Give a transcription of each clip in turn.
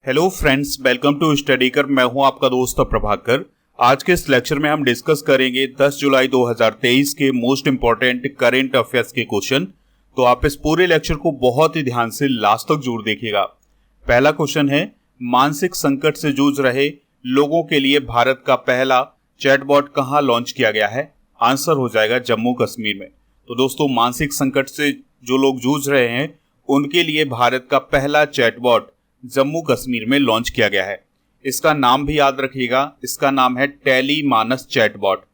Hello friends, welcome to study कर। मैं हूं आपका दोस्त प्रभाकर। आज के इस लेक्चर में हम डिस्कस करेंगे 10 जुलाई 2023 के मोस्ट इंपॉर्टेंट करंट अफेयर्स के क्वेश्चन। तो आप इस पूरे लेक्चर को बहुत ही ध्यान से लास्ट तक जरूर देखिएगा। पहला क्वेश्चन है, मानसिक संकट से जूझ रहे लोगों के लिए भारत का पहला चैटबॉट कहां लॉन्च किया गया है? आंसर हो जाएगा जम्मू कश्मीर में। तो दोस्तों, मानसिक संकट से जो लोग जूझ रहे हैं उनके लिए भारत का पहला चैटबॉट जम्मू कश्मीर में लॉन्च किया गया है। इसका नाम भी याद रखिएगा, इसका नाम है टेली मानस चैटबॉट।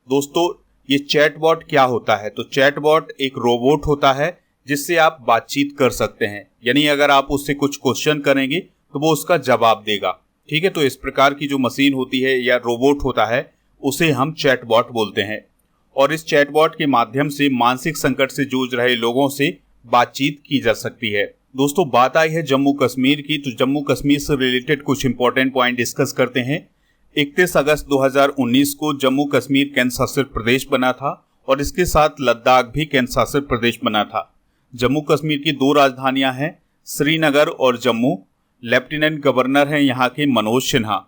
दोस्तों, ये चैटबॉट क्या होता है? तो चैटबॉट एक रोबोट होता है जिससे आप बातचीत कर सकते हैं, यानी अगर आप उससे कुछ क्वेश्चन करेंगे तो वो उसका जवाब देगा। ठीक है, तो इस प्रकार की जो मशीन होती है या रोबोट होता है उसे हम चैटबॉट बोलते हैं। और इस चैटबॉट के माध्यम से मानसिक संकट से जूझ रहे लोगों से बातचीत की जा सकती है। दोस्तों, बात आई है जम्मू कश्मीर की, तो जम्मू कश्मीर से रिलेटेड कुछ इंपॉर्टेंट पॉइंट डिस्कस करते हैं। 31 अगस्त 2019 को जम्मू कश्मीर केंद्र शासित प्रदेश बना था और इसके साथ लद्दाख भी केंद्र शासित प्रदेश बना था। जम्मू कश्मीर की दो राजधानियां हैं, श्रीनगर और जम्मू। लेफ्टिनेंट गवर्नर हैं यहाँ के मनोज सिन्हा।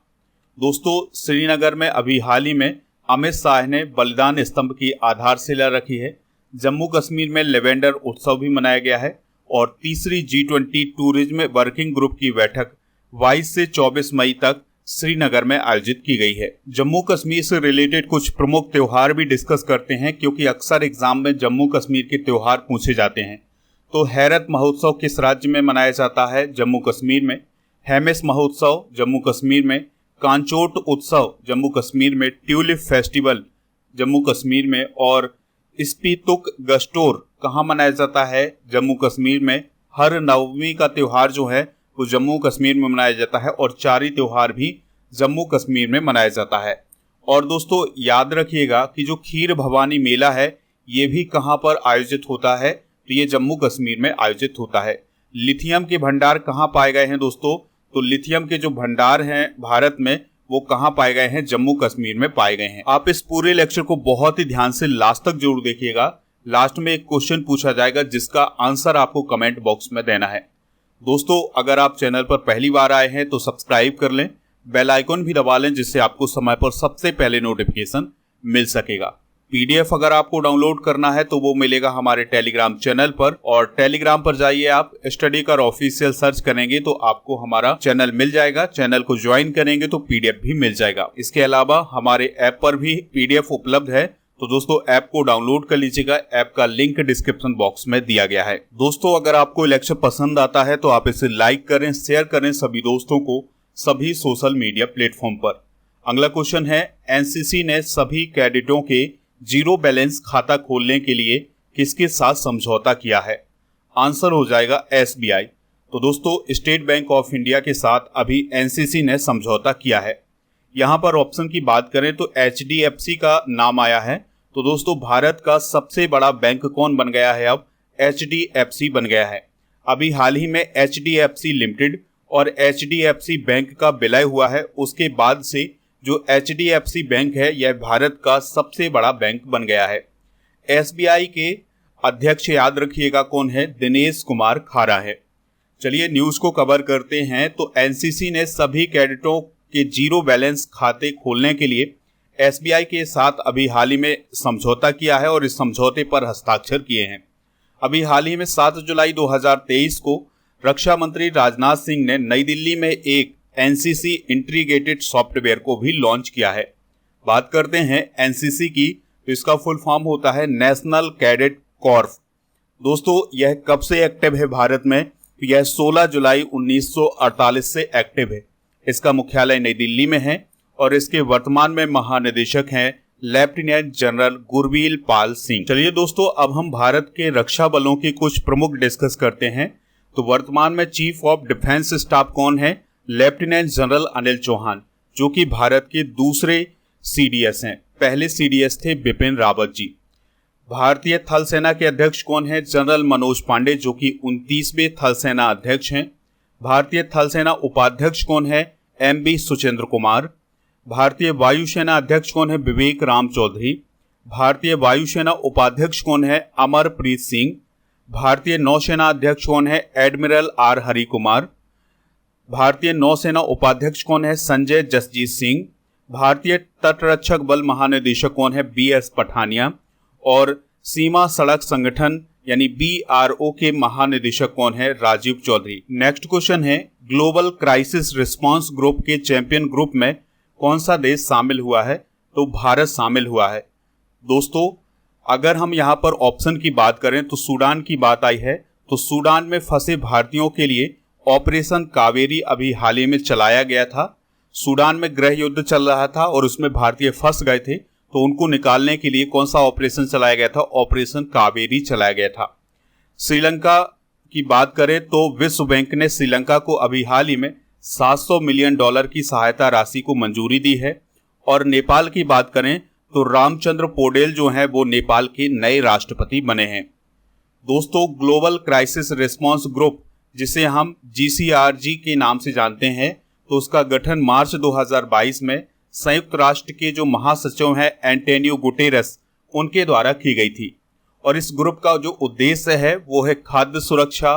दोस्तों, श्रीनगर में अभी हाल ही में अमित शाह ने बलिदान स्तंभ की आधारशिला रखी है। जम्मू कश्मीर में लेवेंडर उत्सव भी मनाया गया है और तीसरी G20 टूरिज्म वर्किंग ग्रुप की बैठक 22 से 24 मई तक श्रीनगर में आयोजित की गई है। जम्मू कश्मीर से रिलेटेड कुछ प्रमुख त्योहार भी डिस्कस करते हैं, क्योंकि अक्सर एग्जाम में जम्मू कश्मीर के त्योहार पूछे जाते हैं। तो हैरत महोत्सव किस राज्य में मनाया जाता है? जम्मू कश्मीर में। हेमिस महोत्सव जम्मू कश्मीर में। कांचोट उत्सव जम्मू कश्मीर में। ट्यूलिप फेस्टिवल जम्मू कश्मीर में। और स्पीतुक गस्टोर कहाँ मनाया जाता है? जम्मू कश्मीर में। हर नवमी का त्यौहार जो है वो जम्मू कश्मीर में मनाया जाता है और चारी त्यौहार भी जम्मू कश्मीर में मनाया जाता है। और दोस्तों, याद रखिएगा कि जो खीर भवानी मेला है ये भी कहाँ पर आयोजित होता है? तो ये जम्मू कश्मीर में आयोजित होता है। लिथियम के भंडार कहाँ पाए गए हैं दोस्तों? तो लिथियम के जो भंडार हैं भारत में वो कहाँ पाए गए हैं? जम्मू कश्मीर में पाए गए हैं। आप इस पूरे लेक्चर को बहुत ही ध्यान से लास्ट तक जरूर देखिएगा। लास्ट में एक क्वेश्चन पूछा जाएगा जिसका आंसर आपको कमेंट बॉक्स में देना है। दोस्तों, अगर आप चैनल पर पहली बार आए हैं तो सब्सक्राइब कर लें, बेल आइकन भी दबा लें जिससे आपको समय पर सबसे पहले नोटिफिकेशन मिल सकेगा। पीडीएफ अगर आपको डाउनलोड करना है तो वो मिलेगा हमारे टेलीग्राम चैनल पर, और टेलीग्राम पर जाइए आप, स्टडी कर ऑफिशियल सर्च करेंगे तो आपको हमारा चैनल मिल जाएगा। चैनल को ज्वाइन करेंगे तो पीडीएफ भी मिल जाएगा। इसके अलावा हमारे ऐप पर भी पीडीएफ उपलब्ध है, तो दोस्तों ऐप को डाउनलोड कर लीजिएगा। ऐप का लिंक डिस्क्रिप्शन बॉक्स में दिया गया है। दोस्तों, अगर आपको लेक्चर पसंद आता है तो आप इसे लाइक करें, शेयर करें सभी दोस्तों को सभी सोशल मीडिया प्लेटफॉर्म पर। अगला क्वेश्चन है, एनसीसी ने सभी कैडेटों के जीरो बैलेंस खाता खोलने के लिए किसके साथ समझौता किया है? आंसर हो जाएगा एसबीआई। तो दोस्तों, स्टेट बैंक ऑफ इंडिया के साथ अभी एनसीसी ने समझौता किया है। यहाँ पर ऑप्शन की बात करें तो एचडीएफसी का नाम आया है। तो दोस्तों, भारत का सबसे बड़ा बैंक कौन बन गया है? अब एचडीएफसी बन गया है। अभी हाल ही में एचडीएफसी लिमिटेड और एचडीएफसी बैंक का विलय हुआ है। उसके बाद से जो एचडीएफसी बैंक है यह भारत का सबसे बड़ा बैंक बन गया है। एसबीआई के अध्यक्ष याद रखिएगा कौन है? दिनेश कुमार खारा है। चलिए न्यूज को कवर करते हैं। तो एनसीसी ने सभी कैडेटों के जीरो बैलेंस खाते खोलने के लिए एसबीआई के साथ अभी हाल ही में समझौता किया है और इस समझौते पर हस्ताक्षर किए हैं। अभी हाल ही में 7 जुलाई 2023 को रक्षा मंत्री राजनाथ सिंह ने नई दिल्ली में एक एनसीसी इंटीग्रेटेड सॉफ्टवेयर को भी लॉन्च किया है। बात करते हैं एनसीसी की, तो इसका फुल फॉर्म होता है नेशनल कैडेट कॉर्प। दोस्तों, यह कब से एक्टिव है भारत में? तो यह 16 जुलाई 1948 से एक्टिव है। इसका मुख्यालय नई दिल्ली में है और इसके वर्तमान में महानिदेशक हैं लेफ्टिनेंट जनरल गुरबील पाल सिंह। चलिए दोस्तों, अब हम भारत के रक्षा बलों के कुछ प्रमुख डिस्कस करते हैं। तो वर्तमान में चीफ ऑफ डिफेंस स्टाफ कौन है? लेफ्टिनेंट जनरल अनिल चौहान, जो कि भारत के दूसरे सीडीएस हैं। पहले सीडीएस थे बिपिन रावत जी। भारतीय थल सेना के अध्यक्ष कौन है? जनरल मनोज पांडे, जो कि 29वें थल सेना अध्यक्ष हैं। भारतीय थल सेना उपाध्यक्ष कौन है? एमबी सुचेंद्र कुमार। भारतीय वायुसेना अध्यक्ष कौन है? विवेक राम चौधरी। भारतीय वायुसेना उपाध्यक्ष कौन है? अमरप्रीत सिंह। भारतीय नौसेना अध्यक्ष कौन है? Admiral R Hari Kumar. भारतीय नौसेना उपाध्यक्ष कौन है? संजय जसजीत सिंह। भारतीय तटरक्षक बल महानिदेशक कौन है? BS पठानिया। और सीमा सड़क संगठन यानी BRO के महानिदेशक कौन है? राजीव चौधरी। नेक्स्ट क्वेश्चन है, ग्लोबल क्राइसिस रिस्पांस ग्रुप के चैंपियन ग्रुप में कौन सा देश शामिल हुआ है? तो भारत शामिल हुआ है। दोस्तों, अगर हम यहाँ पर ऑप्शन की बात करें तो सूडान की बात आई है, तो सूडान में फंसे भारतीयों के लिए ऑपरेशन कावेरी अभी हाल ही में चलाया गया था। सूडान में गृह युद्ध चल रहा था और उसमें भारतीय फंस गए थे, तो उनको निकालने के लिए कौन सा ऑपरेशन चलाया गया था? ऑपरेशन कावेरी चलाया गया था। श्रीलंका की बात करें तो विश्व बैंक ने श्रीलंका को अभी हाल ही में $700 मिलियन की सहायता राशि को मंजूरी दी है। और नेपाल की बात करें तो रामचंद्र पौडेल जो हैं वो नेपाल के नए राष्ट्रपति बने हैं। दोस्तों, ग्लोबल क्राइसिस रिस्पांस ग्रुप, जिसे हम GCRG के नाम से जानते हैं, तो उसका गठन मार्च 2022 में संयुक्त राष्ट्र के जो महासचिव हैं एंटोनियो गुटेरेस, उनके द्वारा की गई थी। और इस ग्रुप का जो उद्देश्य है वो है खाद्य सुरक्षा,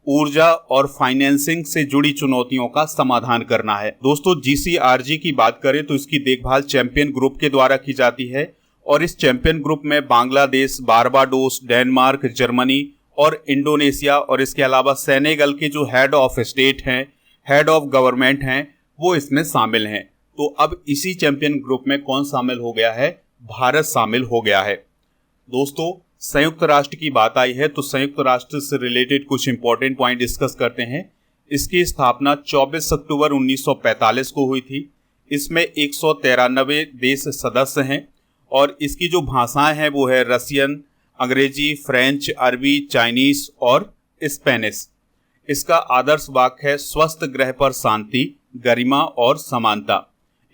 ऊर्जा और फाइनेंसिंग से जुड़ी चुनौतियों का समाधान करना है। दोस्तों, GCRG की बात करें तो इसकी देखभाल चैंपियन ग्रुप के द्वारा की जाती है। और इस चैंपियन ग्रुप में बांग्लादेश, बारबाडोस, डेनमार्क, जर्मनी और इंडोनेशिया और इसके अलावा सेनेगल के जो हेड ऑफ स्टेट हैं, हेड ऑफ गवर्नमेंट हैं, वो इसमें शामिल हैं। तो अब इसी चैंपियन ग्रुप में कौन शामिल हो गया है? भारत शामिल हो गया है। दोस्तों, संयुक्त राष्ट्र की बात आई है तो संयुक्त राष्ट्र से रिलेटेड कुछ इंपॉर्टेंट पॉइंट डिस्कस करते हैं। इसकी स्थापना 24 अक्टूबर 1945 को हुई थी। इसमें 193 देश सदस्य हैं और इसकी जो भाषाएं हैं वो है रसियन, अंग्रेजी, फ्रेंच, अरबी, चाइनीज और स्पेनिश। इसका आदर्श वाक्य है स्वस्थ ग्रह पर शांति, गरिमा और समानता।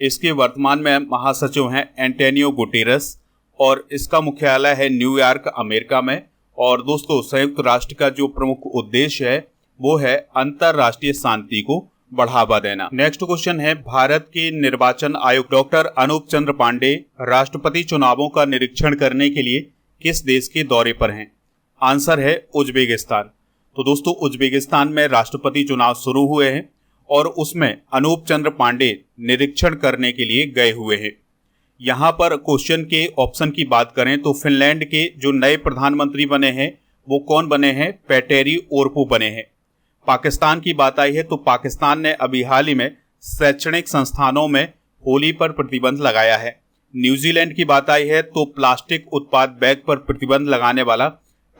इसके वर्तमान में महासचिव हैं एंटोनियो गुटेरेस और इसका मुख्यालय है न्यूयॉर्क, अमेरिका में। और दोस्तों, संयुक्त राष्ट्र का जो प्रमुख उद्देश्य है वो है अंतरराष्ट्रीय शांति को बढ़ावा देना। नेक्स्ट क्वेश्चन है, भारत के निर्वाचन आयुक्त डॉक्टर अनूप चंद्र पांडे राष्ट्रपति चुनावों का निरीक्षण करने के लिए किस देश के दौरे पर हैं? आंसर है उज्बेकिस्तान। तो दोस्तों, उज्बेकिस्तान में राष्ट्रपति चुनाव शुरू हुए हैं और उसमें अनूप चंद्र पांडे निरीक्षण करने के लिए गए हुए हैं। यहाँ पर क्वेश्चन के ऑप्शन की बात करें तो फिनलैंड के जो नए प्रधानमंत्री बने हैं वो कौन बने हैं? पेटेरी ओरपू बने हैं। पाकिस्तान की बात आई है तो पाकिस्तान ने अभी हाल ही में शैक्षणिक संस्थानों में होली पर प्रतिबंध लगाया है। न्यूजीलैंड की बात आई है तो प्लास्टिक उत्पाद बैग पर प्रतिबंध लगाने वाला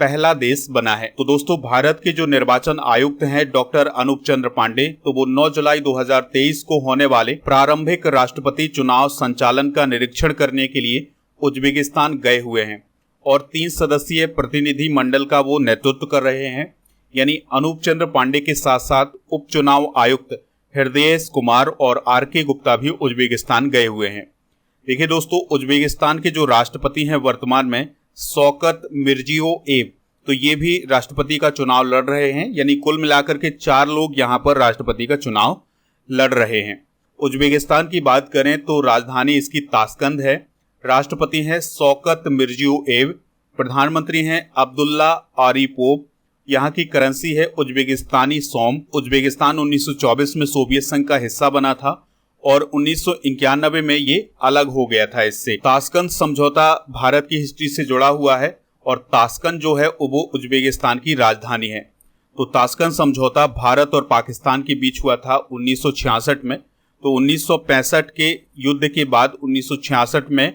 पहला देश बना है। तो दोस्तों, भारत के जो निर्वाचन आयुक्त हैं डॉक्टर अनूप चंद्र पांडे, तो वो 9 जुलाई 2023 को होने वाले प्रारंभिक राष्ट्रपति चुनाव संचालन का निरीक्षण करने के लिए उज्बेकिस्तान गए हुए हैं और 3 सदस्यीय प्रतिनिधि मंडल का वो नेतृत्व कर रहे हैं। यानी अनूप चंद्र पांडे के साथ साथ उपचुनाव आयुक्त हृदय कुमार और RK गुप्ता भी उज्बेकिस्तान गए हुए हैं। देखिए दोस्तों, उज्बेकिस्तान के जो राष्ट्रपति हैं वर्तमान में शौकत मिर्जियोयेव, तो ये भी राष्ट्रपति का चुनाव लड़ रहे हैं। यानी कुल मिलाकर के 4 लोग यहाँ पर राष्ट्रपति का चुनाव लड़ रहे हैं। उज्बेकिस्तान की बात करें तो राजधानी इसकी ताशकंद है। राष्ट्रपति हैं शौकत मिर्जियोयेव, प्रधानमंत्री हैं अब्दुल्ला आरिपोव। यहाँ की करेंसी है उज्बेकिस्तानी सोम। उज्बेकिस्तान 1924 में सोवियत संघ का हिस्सा बना था और 1991 में ये अलग हो गया था इससे। ताशकंद समझौता भारत की हिस्ट्री से जुड़ा हुआ है और ताशकंद जो है वो उज्बेकिस्तान की राजधानी है। तो ताशकंद समझौता भारत और पाकिस्तान के बीच हुआ था 1966 में। तो 1965 के युद्ध के बाद 1966 में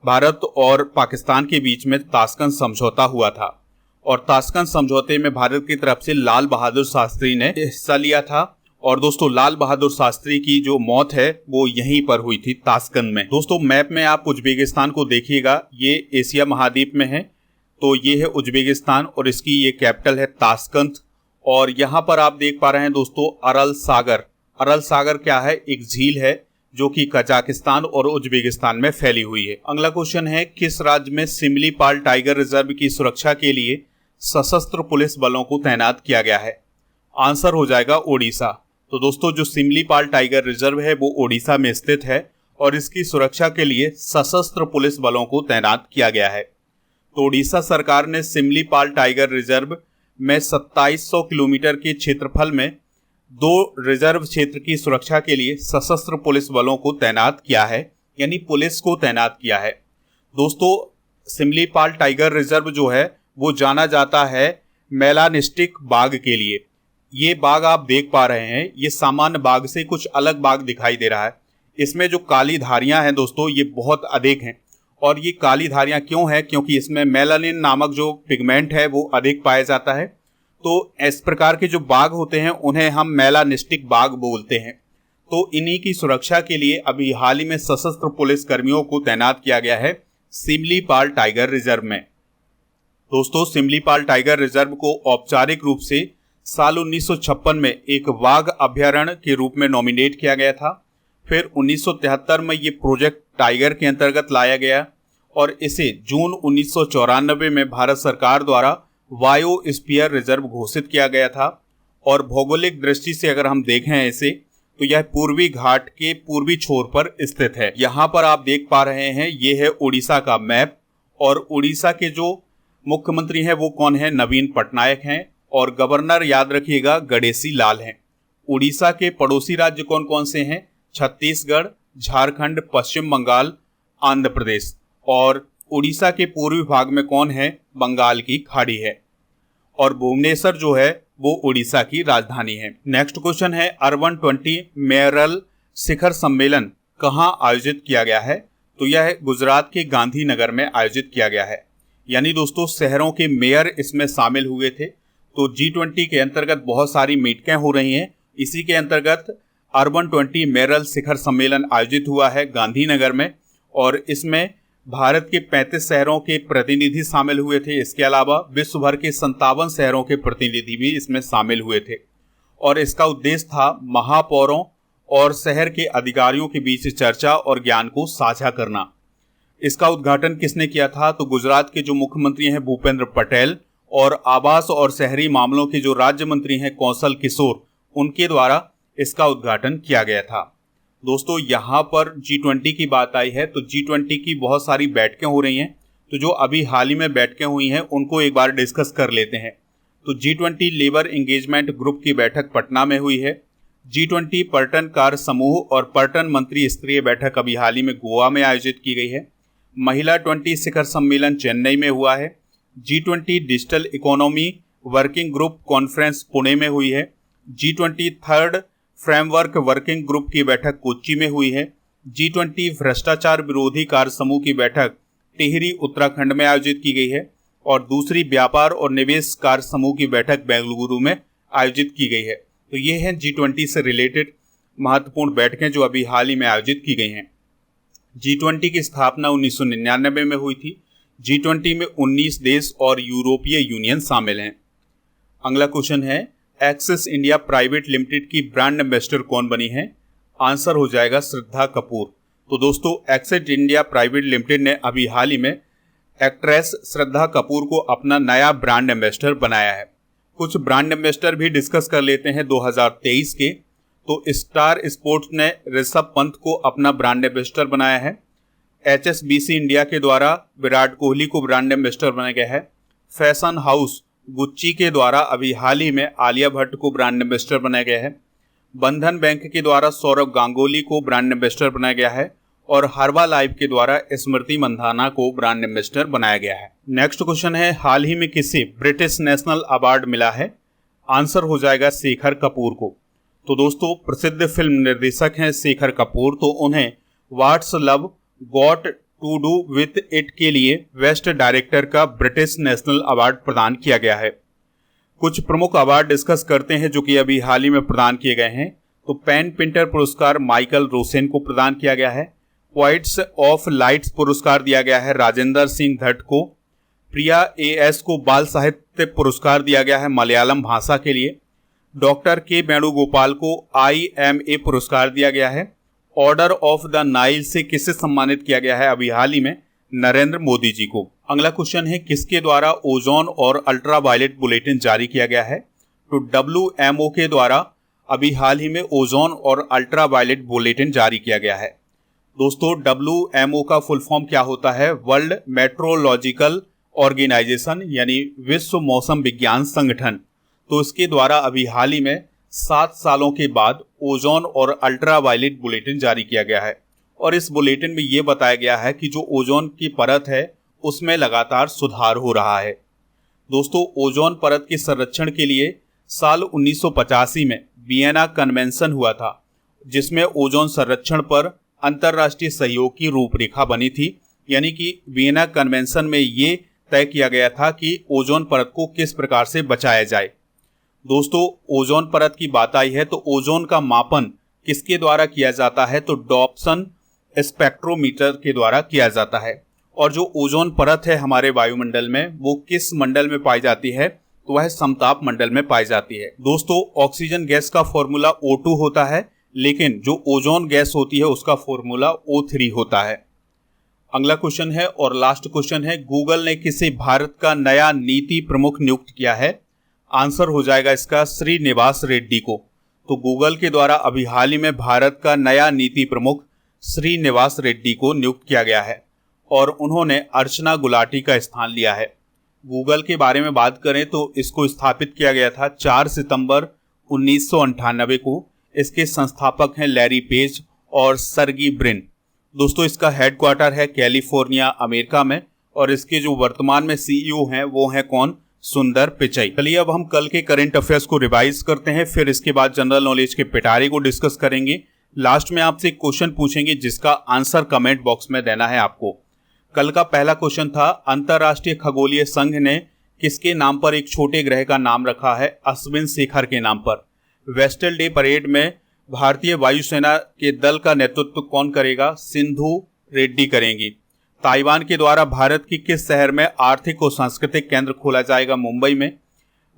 भारत और पाकिस्तान के बीच में ताशकंद समझौता हुआ था और ताशकंद समझौते में भारत की तरफ से लाल बहादुर शास्त्री ने हिस्सा लिया था। और दोस्तों, लाल बहादुर शास्त्री की जो मौत है वो यहीं पर हुई थी, ताशकंद में। दोस्तों, मैप में आप उज्बेकिस्तान को देखिएगा, ये एशिया महाद्वीप में है। तो ये है उज्बेकिस्तान और इसकी ये कैपिटल है ताशकंद। और यहाँ पर आप देख पा रहे हैं दोस्तों अरल सागर। अरल सागर क्या है? एक झील है जो कि कजाकिस्तान और उज्बेकिस्तान में फैली हुई है। अगला क्वेश्चन है, किस राज्य में सिमलीपाल टाइगर रिजर्व की सुरक्षा के लिए सशस्त्र पुलिस बलों को तैनात किया गया है? आंसर हो जाएगा उड़ीसा। तो दोस्तों, जो सिमलीपाल टाइगर रिजर्व है वो ओडिशा में स्थित है और इसकी सुरक्षा के लिए सशस्त्र पुलिस बलों को तैनात किया गया है। तो ओडिशा सरकार ने सिमलीपाल टाइगर रिजर्व में 2700 किलोमीटर के क्षेत्रफल में 2 रिजर्व क्षेत्र की सुरक्षा के लिए सशस्त्र पुलिस बलों को तैनात किया है, यानी पुलिस को तैनात किया है। दोस्तों, सिमलीपाल टाइगर रिजर्व जो है वो जाना जाता है मेलानिस्टिक बाघ के लिए। ये बाघ आप देख पा रहे हैं, ये सामान्य बाघ से कुछ अलग बाघ दिखाई दे रहा है। इसमें जो काली धारियां हैं दोस्तों, ये बहुत अधिक हैं। और ये काली धारियां क्यों है? क्योंकि इसमें मेलानिन नामक जो पिगमेंट है वो अधिक पाया जाता है। तो इस प्रकार के जो बाघ होते हैं उन्हें हम मेलानिस्टिक बाघ बोलते हैं। तो इन्हीं की सुरक्षा के लिए अभी हाल ही में सशस्त्र पुलिस कर्मियों को तैनात किया गया है सिमलीपाल टाइगर रिजर्व में। दोस्तों, सिमलीपाल टाइगर रिजर्व को औपचारिक रूप से साल 1956 में एक बाघ अभयारण्य के रूप में नॉमिनेट किया गया था। फिर 1973 में ये प्रोजेक्ट टाइगर के अंतर्गत लाया गया और इसे जून 1994 में भारत सरकार द्वारा बायोस्फीयर रिजर्व घोषित किया गया था। और भौगोलिक दृष्टि से अगर हम देखें इसे, तो यह पूर्वी घाट के पूर्वी छोर पर स्थित है। यहाँ पर आप देख पा रहे हैं, ये है उड़ीसा का मैप। और उड़ीसा के जो मुख्यमंत्री हैं वो कौन है? नवीन पटनायक हैं। और गवर्नर याद रखिएगा गणेशी लाल हैं। उड़ीसा के पड़ोसी राज्य कौन कौन से हैं? छत्तीसगढ़, झारखंड, पश्चिम बंगाल, आंध्र प्रदेश। और उड़ीसा के पूर्वी भाग में कौन है? बंगाल की खाड़ी है। और भुवनेश्वर जो है वो उड़ीसा की राजधानी है। नेक्स्ट क्वेश्चन है, अर्बन 20 मेयरल शिखर सम्मेलन कहाँ आयोजित किया गया है? तो यह गुजरात के गांधीनगर में आयोजित किया गया है। यानी दोस्तों, शहरों के मेयर इसमें शामिल हुए थे। तो G20 के अंतर्गत बहुत सारी मीटिंगें हो रही हैं। इसी के अंतर्गत अर्बन 20 मेयरल शिखर सम्मेलन आयोजित हुआ है गांधीनगर में। और इसमें भारत के 35 शहरों के प्रतिनिधि शामिल हुए थे। इसके अलावा विश्व भर के 57 शहरों के प्रतिनिधि भी इसमें शामिल हुए थे। और इसका उद्देश्य था महापौरों और शहर के अधिकारियों के बीच चर्चा और ज्ञान को साझा करना। इसका उद्घाटन किसने किया था? तो गुजरात के जो मुख्यमंत्री हैं भूपेंद्र पटेल और आवास और शहरी मामलों के जो राज्य मंत्री हैं कौशल किशोर, उनके द्वारा इसका उद्घाटन किया गया था। दोस्तों, यहाँ पर G20 की बात आई है तो G20 की बहुत सारी बैठकें हो रही हैं। तो जो अभी हाल ही में बैठकें हुई हैं उनको एक बार डिस्कस कर लेते हैं। तो G20 लेबर एंगेजमेंट ग्रुप की बैठक पटना में हुई है। G20 पर्यटन कार्य समूह और पर्यटन मंत्री स्तरीय बैठक अभी हाल ही में गोवा में आयोजित की गई है। महिला 20 शिखर सम्मेलन चेन्नई में हुआ है। G20 digital economy working group conference Pune में हुई है। G20 third framework working group की बैठक कोच्चि में हुई है। G20 भ्रष्टाचार विरोधी कार्य समूह की बैठक टिहरी उत्तराखंड में आयोजित की गई है। और दूसरी व्यापार और निवेश कार्य समूह की बैठक बेंगलुरु में आयोजित की गई है। तो ये हैं G20 से रिलेटेड महत्वपूर्ण बैठकें जो अभी हाल ही में आयोजित की गई हैं। G20 की स्थापना 1999 में हुई थी। G20 में 19 देश और यूरोपीय यूनियन शामिल हैं। अगला क्वेश्चन है, एक्सिस इंडिया प्राइवेट लिमिटेड की ब्रांड एम्बेसडर कौन बनी है? आंसर हो जाएगा श्रद्धा कपूर। तो दोस्तों, एक्सिस इंडिया प्राइवेट लिमिटेड ने अभी हाल ही में एक्ट्रेस श्रद्धा कपूर को अपना नया ब्रांड एम्बेसडर बनाया है। कुछ ब्रांड एम्बेसडर भी डिस्कस कर लेते हैं 2023 के। तो स्टार स्पोर्ट्स ने ऋषभ पंत को अपना ब्रांड एम्बेसडर बनाया है। HSBC इंडिया के द्वारा विराट कोहली को ब्रांड एम्बेसडर बनाया गया है। फैशन हाउस गुच्ची के द्वारा अभी हाल ही में आलिया भट्ट को ब्रांड एम्बेसडर बनाया गया है। बंधन बैंक के द्वारा सौरभ गांगुली को ब्रांड एम्बेसडर बनाया गया है। और हर्बा लाइफ के द्वारा स्मृति मंधाना को ब्रांड एम्बेसडर बनाया गया है। नेक्स्ट क्वेश्चन है, हाल ही में किसे ब्रिटिश नेशनल अवार्ड मिला है? आंसर हो जाएगा शेखर कपूर को। तो दोस्तों, प्रसिद्ध फिल्म निर्देशक हैं शेखर कपूर। तो उन्हें what's love got to do with it के लिए बेस्ट डायरेक्टर का ब्रिटिश नेशनल अवार्ड प्रदान किया गया है। कुछ प्रमुख अवार्ड डिस्कस करते हैं जो कि अभी हाल ही में प्रदान किए गए हैं। तो पेन पिंटर पुरस्कार माइकल रोसेन को प्रदान किया गया है। पोइट्स ऑफ लाइट्स पुरस्कार दिया गया है राजेंद्र सिंह धट को। प्रिया AS को बाल साहित्य पुरस्कार दिया गया है मलयालम भाषा के लिए। डॉक्टर के वेणुगोपाल को IMA पुरस्कार दिया गया है। ऑर्डर ऑफ द नाइल से किसे सम्मानित किया गया है अभी हाल ही में? नरेंद्र मोदी जी को। अगला क्वेश्चन है, किसके द्वारा ओजोन और अल्ट्रावायलेट बुलेटिन जारी किया गया है? तो WMO के द्वारा अभी हाल ही में ओजोन और अल्ट्रावायलेट बुलेटिन जारी किया गया है। दोस्तों, WMO का फुल फॉर्म क्या होता है? वर्ल्ड मेट्रोलॉजिकल ऑर्गेनाइजेशन, यानी विश्व मौसम विज्ञान संगठन। तो इसके द्वारा अभी हाल ही में 7 सालों के बाद ओजोन और अल्ट्रावायलेट बुलेटिन जारी किया गया है और इस बुलेटिन में ये बताया गया है कि जो ओजोन की परत है उसमें लगातार सुधार हो रहा है। दोस्तों, ओजोन परत के संरक्षण के लिए साल 1985 में वियना कन्वेंशन हुआ था, जिसमें ओजोन संरक्षण पर अंतर्राष्ट्रीय सहयोग की रूपरेखा बनी थी। यानी कि वियना कन्वेंशन में ये तय किया गया था कि ओजोन परत को किस प्रकार से बचाया जाए। दोस्तों, ओजोन परत की बात आई है तो ओजोन का मापन किसके द्वारा किया जाता है, तो डॉप्सन स्पेक्ट्रोमीटर के द्वारा किया जाता है। और जो ओजोन परत है हमारे वायुमंडल में, वो किस मंडल में पाई जाती है, तो वह समताप मंडल में पाई जाती है। दोस्तों, ऑक्सीजन गैस का फॉर्मूला O2 होता है, लेकिन जो ओजोन गैस होती है उसका फॉर्मूला O3 होता है। अगला क्वेश्चन है और लास्ट क्वेश्चन है, गूगल ने किसे भारत का नया नीति प्रमुख नियुक्त किया है? आंसर हो जाएगा इसका श्रीनिवास रेड्डी को। तो गूगल के द्वारा अभी हाल ही में भारत का नया नीति प्रमुख श्रीनिवास रेड्डी को नियुक्त किया गया है और उन्होंने अर्चना गुलाटी का स्थान लिया है। गूगल के बारे में बात करें तो इसको स्थापित किया गया था 4 सितंबर 1998 को। इसके संस्थापक हैं लैरी पेज और सर्गी ब्रिन। दोस्तों, इसका हेडक्वार्टर है कैलिफोर्निया, अमेरिका में और इसके जो वर्तमान में सीईओ हैं वो हैं कौन? सुंदर पिचई। चलिए अब हम कल के करंट अफेयर्स को रिवाइज करते हैं, फिर इसके बाद जनरल नॉलेज के पिटारे को डिस्कस करेंगे। लास्ट में आपसे एक क्वेश्चन पूछेंगे जिसका आंसर कमेंट बॉक्स में देना है आपको। कल का पहला क्वेश्चन था, अंतरराष्ट्रीय खगोलीय संघ ने किसके नाम पर एक छोटे ग्रह का नाम रखा है? अश्विन शेखर के नाम पर। वेस्टल डे परेड में भारतीय वायुसेना के दल का नेतृत्व कौन करेगा? सिंधु रेड्डी करेंगी। ताइवान के द्वारा भारत की किस शहर में आर्थिक और सांस्कृतिक केंद्र खोला जाएगा? मुंबई में।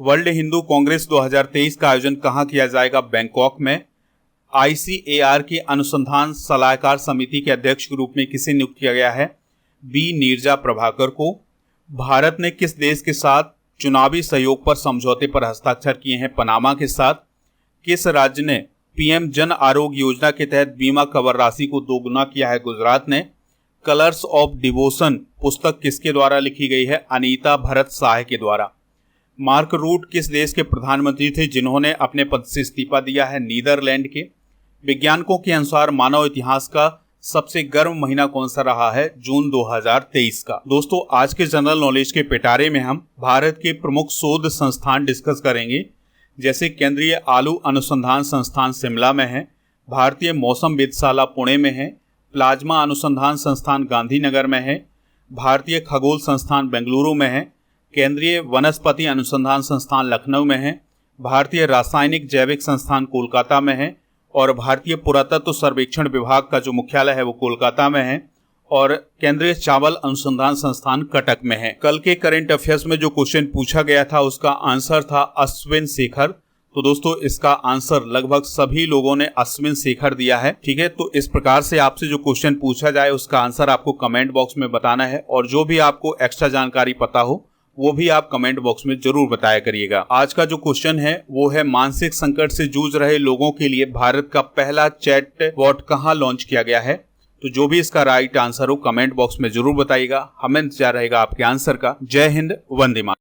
वर्ल्ड हिंदू कांग्रेस 2023 का आयोजन कहाँ किया जाएगा? बैंकॉक में। ICAR की अनुसंधान सलाहकार समिति के अध्यक्ष के रूप में किसे नियुक्त किया गया है? बी नीरजा प्रभाकर को। भारत ने किस देश के साथ चुनावी सहयोग पर समझौते पर हस्ताक्षर किए हैं? पनामा के साथ। किस राज्य ने PM जन आरोग्य योजना के तहत बीमा कवर राशि को दोगुना किया है? गुजरात ने। कलर्स ऑफ डिवोशन पुस्तक किसके द्वारा लिखी गई है? अनीता भरत साह के द्वारा। मार्क रूट किस देश के प्रधानमंत्री थे जिन्होंने अपने पद से इस्तीफा दिया है? नीदरलैंड के। वैज्ञानिकों के अनुसार मानव इतिहास का सबसे गर्म महीना कौन सा रहा है? जून 2023 का। दोस्तों, आज के जनरल नॉलेज के पिटारे में हम भारत के प्रमुख शोध संस्थान डिस्कस करेंगे, जैसे केंद्रीय आलू अनुसंधान संस्थान शिमला में है, भारतीय मौसम वेधशाला पुणे में है, प्लाज्मा अनुसंधान संस्थान गांधीनगर में है, भारतीय खगोल संस्थान बेंगलुरु में है, केंद्रीय वनस्पति अनुसंधान संस्थान लखनऊ में है, भारतीय रासायनिक जैविक संस्थान कोलकाता में है और भारतीय पुरातत्व सर्वेक्षण विभाग का जो मुख्यालय है वो कोलकाता में है और केंद्रीय चावल अनुसंधान संस्थान कटक में है। कल के करंट अफेयर्स में जो क्वेश्चन पूछा गया था उसका आंसर था अश्विन शेखर। तो दोस्तों, इसका आंसर लगभग सभी लोगों ने अश्विन शेखर दिया है। ठीक है, तो इस प्रकार से आपसे जो क्वेश्चन पूछा जाए उसका आंसर आपको कमेंट बॉक्स में बताना है और जो भी आपको एक्स्ट्रा जानकारी पता हो वो भी आप कमेंट बॉक्स में जरूर बताया करिएगा। आज का जो क्वेश्चन है वो है, मानसिक संकट से जूझ रहे लोगों के लिए भारत का पहला चैट बॉट कहाँ लॉन्च किया गया है? तो जो भी इसका राइट आंसर हो कमेंट बॉक्स में जरूर बताइएगा। हमें इंतजार रहेगा आपके आंसर का। जय हिंद, वंदे मातरम।